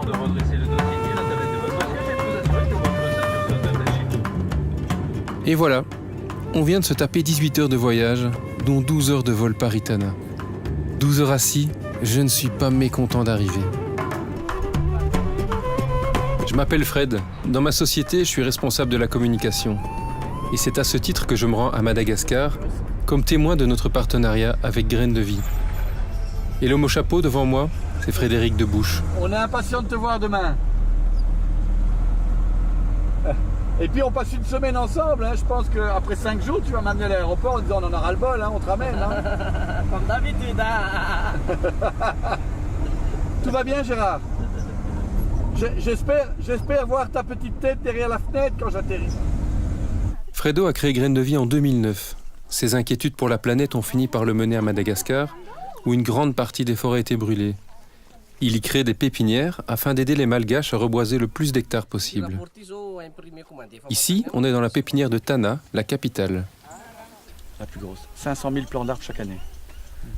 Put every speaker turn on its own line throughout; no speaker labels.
de redresser le dossier ni l'intérêt de votre dossier, mais de vous assurer que votre ceinture soit attachée.
Et voilà, on vient de se taper 18 heures de voyage, dont 12 heures de vol Paris-Tana. 12 heures assis, je ne suis pas mécontent d'arriver. Je m'appelle Fred. Dans ma société, je suis responsable de la communication. Et c'est à ce titre que je me rends à Madagascar, comme témoin de notre partenariat avec Graines de Vie. Et l'homme au chapeau devant moi, c'est Frédéric Debouche.
On est impatient de te voir demain. Et puis on passe une semaine ensemble, hein. Je pense qu'après 5 jours, tu vas m'amener à l'aéroport en disant on en aura le bol, hein, on te ramène. Hein.
Comme d'habitude. Hein.
Tout va bien Gérard? J'espère voir ta petite tête derrière la fenêtre quand j'atterris.
Fredo a créé Graines de Vie en 2009. Ses inquiétudes pour la planète ont fini par le mener à Madagascar, où une grande partie des forêts étaient brûlées. Il y crée des pépinières afin d'aider les Malgaches à reboiser le plus d'hectares possible. Ici, on est dans la pépinière de Tana, la capitale.
La plus grosse. 500 000 plants d'arbres chaque année.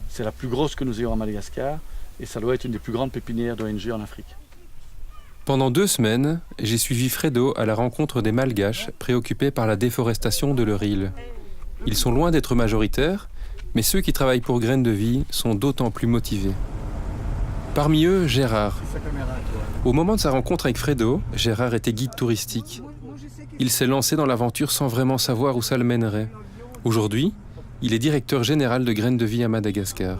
C'est la plus grosse que nous ayons à Madagascar et ça doit être une des plus grandes pépinières d'ONG en Afrique.
Pendant 2 semaines, j'ai suivi Fredo à la rencontre des Malgaches préoccupés par la déforestation de leur île. Ils sont loin d'être majoritaires, mais ceux qui travaillent pour Graines de Vie sont d'autant plus motivés. Parmi eux, Gérard. Au moment de sa rencontre avec Fredo, Gérard était guide touristique. Il s'est lancé dans l'aventure sans vraiment savoir où ça le mènerait. Aujourd'hui, il est directeur général de Graines de Vie à Madagascar.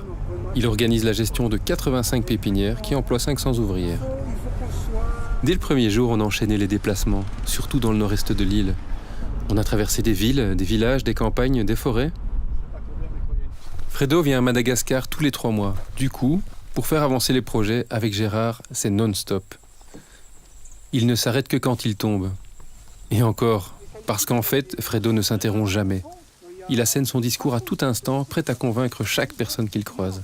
Il organise la gestion de 85 pépinières qui emploient 500 ouvrières. Dès le premier jour, on a enchaîné les déplacements, surtout dans le nord-est de l'île. On a traversé des villes, des villages, des campagnes, des forêts. Fredo vient à Madagascar tous les 3 mois. Du coup, pour faire avancer les projets, avec Gérard, c'est non-stop. Il ne s'arrête que quand il tombe. Et encore, parce qu'en fait, Fredo ne s'interrompt jamais. Il assène son discours à tout instant, prêt à convaincre chaque personne qu'il croise.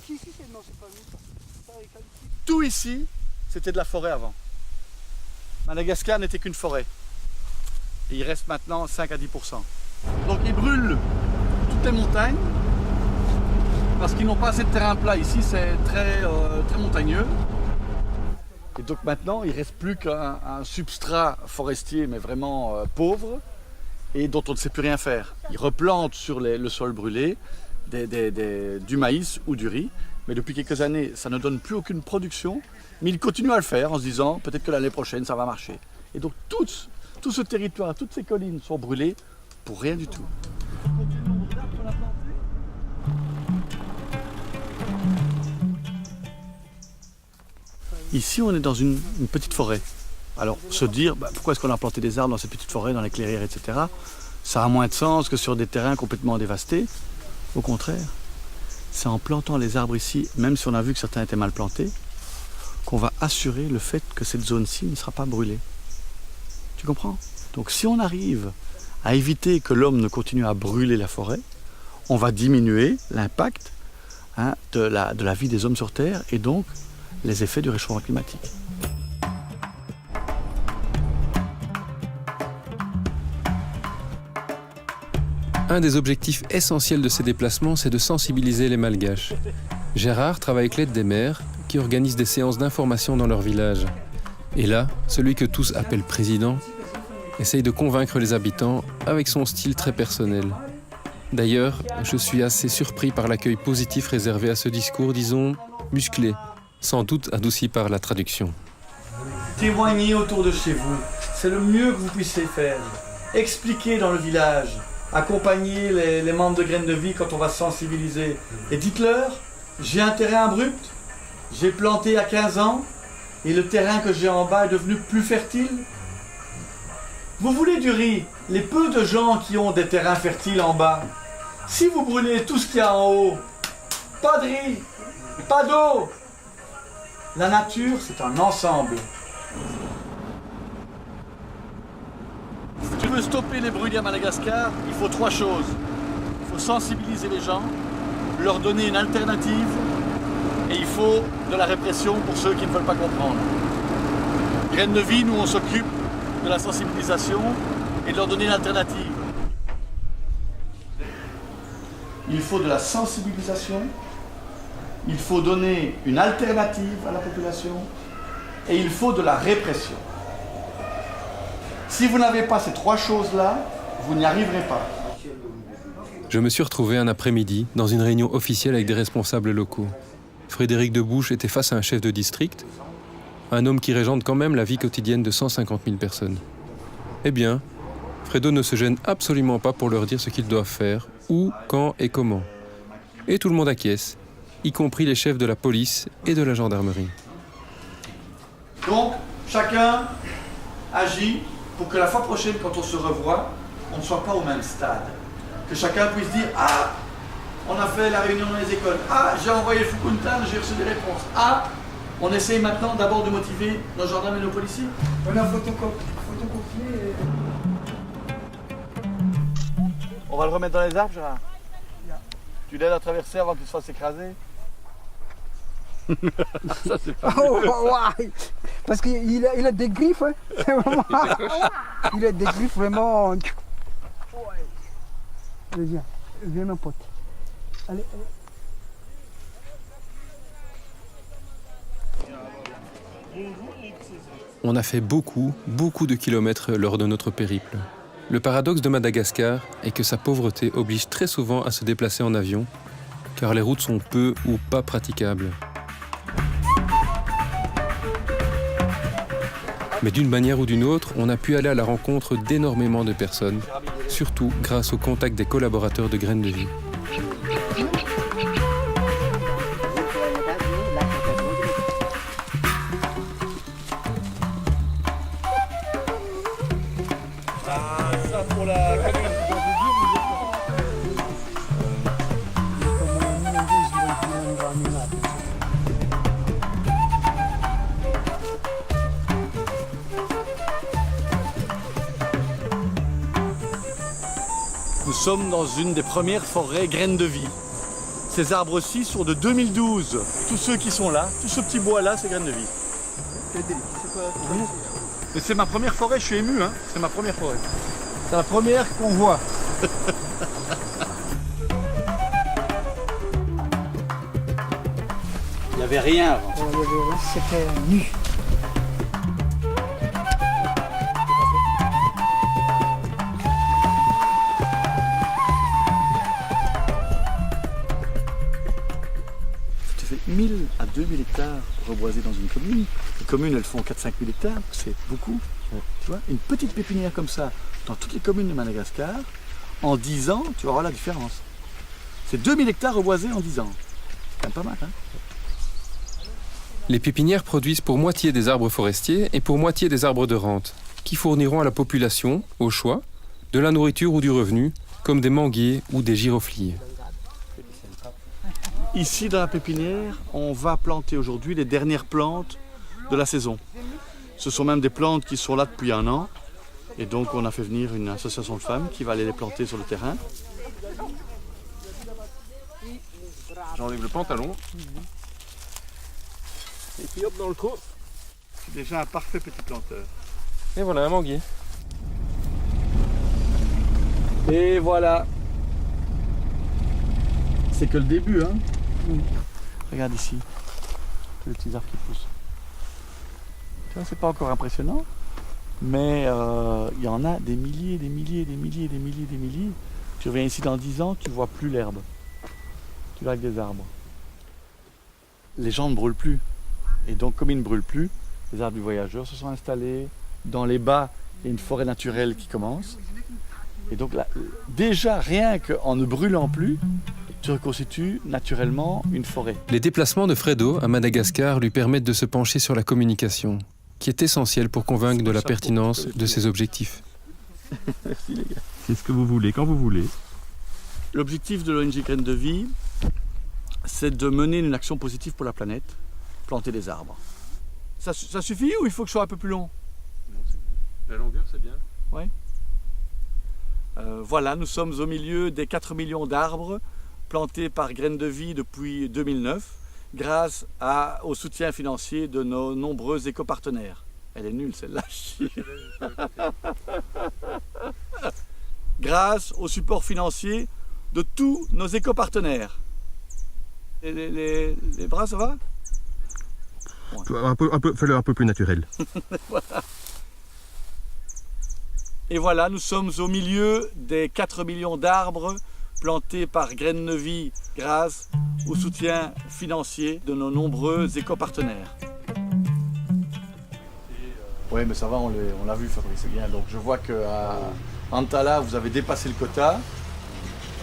Tout ici, c'était de la forêt avant. Madagascar n'était qu'une forêt. Et il reste maintenant 5 à 10%. Donc ils brûlent toutes les montagnes parce qu'ils n'ont pas assez de terrain plat. Ici, c'est très montagneux. Et donc maintenant, il ne reste plus qu'un substrat forestier, mais vraiment pauvre, et dont on ne sait plus rien faire. Ils replantent sur le sol brûlé du maïs ou du riz. Mais depuis quelques années, ça ne donne plus aucune production. Mais ils continuent à le faire en se disant peut-être que l'année prochaine, ça va marcher. Et donc tout ce territoire, toutes ces collines sont brûlées pour rien du tout. Ici, on est dans une petite forêt. Alors, se dire, pourquoi est-ce qu'on a planté des arbres dans cette petite forêt, dans les clairières, etc. Ça a moins de sens que sur des terrains complètement dévastés. Au contraire, c'est en plantant les arbres ici, même si on a vu que certains étaient mal plantés, qu'on va assurer le fait que cette zone-ci ne sera pas brûlée. Tu comprends? Donc si on arrive à éviter que l'homme ne continue à brûler la forêt, on va diminuer l'impact de la vie des hommes sur Terre et donc les effets du réchauffement climatique.
Un des objectifs essentiels de ces déplacements, c'est de sensibiliser les Malgaches. Gérard travaille avec l'aide des maires qui organisent des séances d'information dans leur village. Et là, celui que tous appellent président essaye de convaincre les habitants avec son style très personnel. D'ailleurs, je suis assez surpris par l'accueil positif réservé à ce discours, disons, musclé, sans doute adouci par la traduction.
Témoignez autour de chez vous, c'est le mieux que vous puissiez faire. Expliquez dans le village, accompagnez les membres de Graines de Vie quand on va sensibiliser. Et dites-leur, j'ai un terrain abrupt, j'ai planté à 15 ans, et le terrain que j'ai en bas est devenu plus fertile. Vous voulez du riz, les peu de gens qui ont des terrains fertiles en bas, si vous brûlez tout ce qu'il y a en haut, pas de riz, pas d'eau. La nature, c'est un ensemble. Si tu veux stopper les brûlis à Madagascar, il faut 3 choses. Il faut sensibiliser les gens, leur donner une alternative, et il faut de la répression pour ceux qui ne veulent pas comprendre. Graines de Vie, nous on s'occupe de la sensibilisation et de leur donner une alternative. Il faut de la sensibilisation, il faut donner une alternative à la population et il faut de la répression. Si vous n'avez pas ces trois choses-là, vous n'y arriverez pas.
Je me suis retrouvé un après-midi dans une réunion officielle avec des responsables locaux. Frédéric Debouche était face à un chef de district, un homme qui régente quand même la vie quotidienne de 150 000 personnes. Eh bien, Fredo ne se gêne absolument pas pour leur dire ce qu'ils doivent faire, où, quand et comment. Et tout le monde acquiesce, y compris les chefs de la police et de la gendarmerie.
Donc, chacun agit pour que la fois prochaine, quand on se revoit, on ne soit pas au même stade. Que chacun puisse dire « Ah, on a fait la réunion dans les écoles. Ah, j'ai envoyé Fukuntan, j'ai reçu des réponses. Ah, on essaye maintenant d'abord de motiver nos gendarmes et nos policiers. »
On a photocopié.
On va le remettre dans les arbres, Gérard. Tu l'aides à traverser avant qu'il se fasse écraser. Ça, c'est pas
Oh, ouais. Parce qu'il a des griffes. Hein. Vraiment... il a des griffes vraiment. Ouais. Viens mon pote. Allez, allez.
On a fait beaucoup de kilomètres lors de notre périple. Le paradoxe de Madagascar est que sa pauvreté oblige très souvent à se déplacer en avion, car les routes sont peu ou pas praticables. Mais d'une manière ou d'une autre, on a pu aller à la rencontre d'énormément de personnes, surtout grâce au contact des collaborateurs de Graines de Vie.
Nous sommes dans une des premières forêts Graines de Vie. Ces arbres-ci sont de 2012. Tous ceux qui sont là, tout ce petit bois-là, c'est Graines de Vie. Mais c'est ma première forêt, je suis ému, hein. C'est ma première forêt.
C'est la première qu'on voit.
Il n'y avait rien avant.
C'était nu.
Tu fais 1000 à 2000 hectares reboisés dans une commune. Les communes, elles font 4-5 000 hectares, c'est beaucoup. Tu vois, une petite pépinière comme ça, dans toutes les communes de Madagascar, en 10 ans, tu vas voir la différence. C'est 2000 hectares reboisés en 10 ans. C'est quand même pas mal, hein.
Les pépinières produisent pour moitié des arbres forestiers et pour moitié des arbres de rente, qui fourniront à la population, au choix, de la nourriture ou du revenu, comme des manguiers ou des girofliers.
Ici, dans la pépinière, on va planter aujourd'hui les dernières plantes de la saison. Ce sont même des plantes qui sont là depuis 1 an. Et donc, on a fait venir une association de femmes qui va aller les planter sur le terrain.
J'enlève le pantalon.
Et puis hop dans le trou.
C'est déjà un parfait petit planteur.
Et voilà un manguier.
Et voilà. C'est que le début, hein. Regarde ici, tous les petits arbres qui poussent. Tu vois, c'est pas encore impressionnant, mais il y en a des milliers, des milliers, des milliers, des milliers, des milliers. Tu reviens ici dans 10 ans, tu vois plus l'herbe. Tu vois avec des arbres. Les gens ne brûlent plus. Et donc, comme ils ne brûlent plus, les arbres du voyageur se sont installés. Dans les bas, il y a une forêt naturelle qui commence. Et donc là, déjà, rien qu'en ne brûlant plus, tu reconstitues naturellement une forêt.
Les déplacements de Fredo à Madagascar lui permettent de se pencher sur la communication, qui est essentielle pour convaincre de la pertinence de ses objectifs.
Merci les gars.
C'est ce que vous voulez, quand vous voulez.
L'objectif de l'ONG Graines de Vie, c'est de mener une action positive pour la planète, planter des arbres. Ça suffit ou il faut que je sois un peu plus long?
La longueur, c'est bien.
Voilà, nous sommes au milieu des 4 millions d'arbres plantés par Graines de Vie depuis 2009, grâce au soutien financier de nos nombreux éco-partenaires. Elle est nulle celle-là. Grâce au support financier de tous nos éco-partenaires. Les bras, ça va?
Fais-le un peu plus naturel.
Et voilà, nous sommes au milieu des 4 millions d'arbres plantés par Graines de Vie grâce au soutien financier de nos nombreux éco-partenaires. Oui, mais ça va, on l'a vu, Fabrice, c'est bien. Donc je vois qu'à Antala, vous avez dépassé le quota.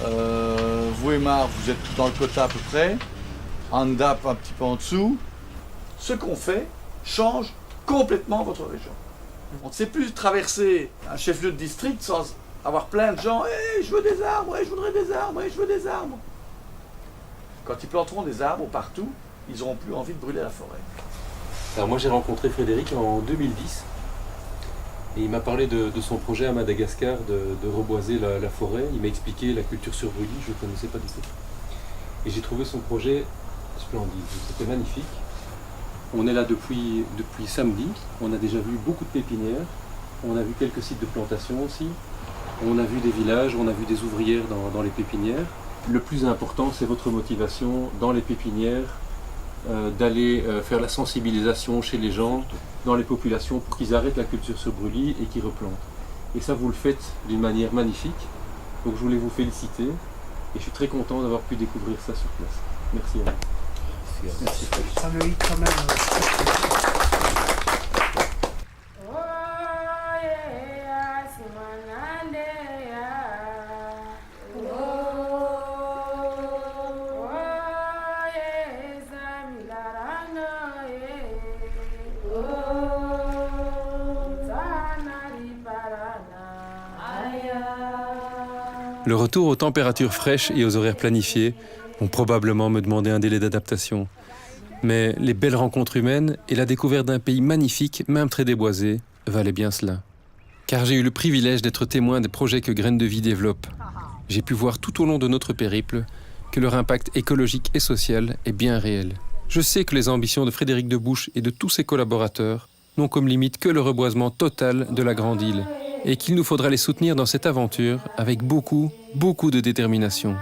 Vous et Mar, vous êtes dans le quota à peu près. Andap un petit peu en dessous. Ce qu'on fait change complètement votre région. On ne sait plus traverser un chef-lieu de district sans avoir plein de gens. Hey, je veux des arbres, hey, je voudrais des arbres, hey, je veux des arbres. Quand ils planteront des arbres partout, ils n'auront plus envie de brûler la forêt.
Alors moi j'ai rencontré Frédéric en 2010 et il m'a parlé de son projet à Madagascar de reboiser la forêt. Il m'a expliqué la culture sur brûlis, je ne connaissais pas du tout. Et j'ai trouvé son projet splendide, c'était magnifique. On est là depuis samedi, on a déjà vu beaucoup de pépinières, on a vu quelques sites de plantation aussi, on a vu des villages, on a vu des ouvrières dans les pépinières. Le plus important, c'est votre motivation dans les pépinières, d'aller faire la sensibilisation chez les gens, dans les populations, pour qu'ils arrêtent la culture sur brûlis et qu'ils replantent. Et ça, vous le faites d'une manière magnifique. Donc je voulais vous féliciter et je suis très content d'avoir pu découvrir ça sur place. Merci à vous. Merci.
Ça mérite quand même.
Le retour aux températures fraîches et aux horaires planifiés vont probablement me demander un délai d'adaptation. Mais les belles rencontres humaines et la découverte d'un pays magnifique, même très déboisé, valaient bien cela. Car j'ai eu le privilège d'être témoin des projets que Graines de Vie développe. J'ai pu voir tout au long de notre périple que leur impact écologique et social est bien réel. Je sais que les ambitions de Frédéric Debouche et de tous ses collaborateurs n'ont comme limite que le reboisement total de la Grande Île et qu'il nous faudra les soutenir dans cette aventure avec beaucoup de détermination.